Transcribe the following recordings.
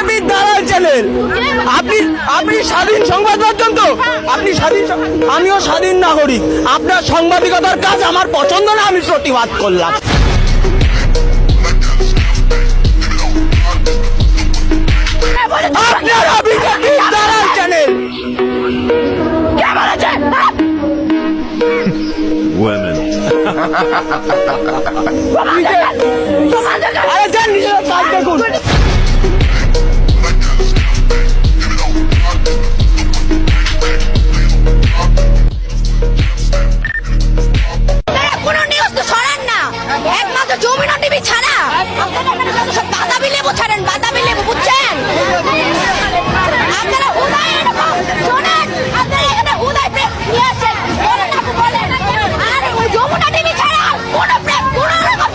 বিজেপির দালাল চ্যানেল। আপনি স্বাধীন সংবাদ মাধ্যম তো, আপনি স্বাধীন, আমিও স্বাধীন নাগরিক। আপনার সাংবাদিকতার কাজ আমার পছন্দ না, আমি প্রতিবাদ করলাম। আপনারা বিজেপির দালাল চ্যানেল। Women. আরে যান নিজেরা কাজ দেখুন। কোনো নিউজ তো ছড়ান না, একমাত্র যমুনা টিভি ছাড়া আপনারা সব বাদামি লেবু ছাড়েন, বাদামি লেবু, বুঝছেন? আপনারা হুদায় এরকম শোনেন, আপনারা এখানে হুদায় প্রেস নিয়ে আসেন, বলেন আপনি বলেন, আর ওই যমুনা টিভি ছাড়া কোনো প্রেস কোনো রকম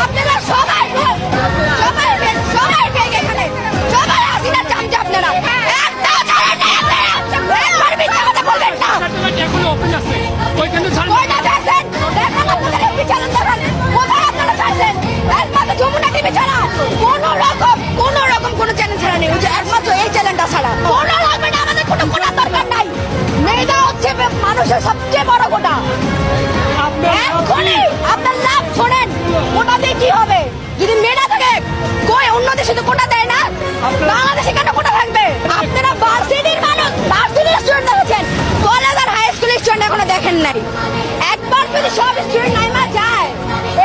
আপনারা সবাই ফেক এখানে, সবাই হাসিনা চামচা আপনারা একটাও ছাড়েন না, একবার মিথ্যা কথা বলবেন না। কয়টা ছাড়ছেন? দেখান আপনাদের এমপি চ্যানেল দেখান, কোথায় আপনারা ছাড়ছেন? একমাত্র যমুনা টিভি ছাড়া কোনো রকম কোনো চ্যানেল ছাড়া নেই, ওই যে একমাত্র এই চ্যানেলটা ছাড়া কোনো লাগবে না। আমাদের কোনো কোটার দরকার নাই, মেয়েটা হচ্ছে মানুষের সবচেয়ে বড় কোটা। এখনই আপনার লাভ শোনেন, কোটা দিয়ে কি হবে? যদি মেয়েটা থাকে, কই অন্য দেশে তো কোটা দেয় না, বাংলাদেশে কেন কোটা থাকবে? আপনারা ভার্সিটির মানুষ, ভার্সিটির স্টুডেন্ট দেখেছেন, কলেজ আর হাই স্কুলের স্টুডেন্ট এখনো দেখেন নাই। একবার যদি সব স্টুডেন্ট নাইমা যায়,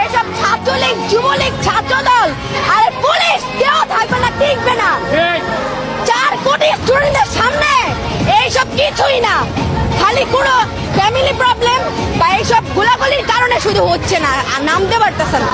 এইসব ছাত্রলীগ, যুবলীগ, ছাত্রদল আর পুলিশ কেউ থাকবে না, টিকবে না। 4 কোটি স্টুডেন্টের সামনে এইসব কিছুই না, খালি কোনো ফ্যামিলি প্রবলেম বা এইসব গোলাগুলির কারণে শুধু হচ্ছে না, আর নামতে পারতেছে না।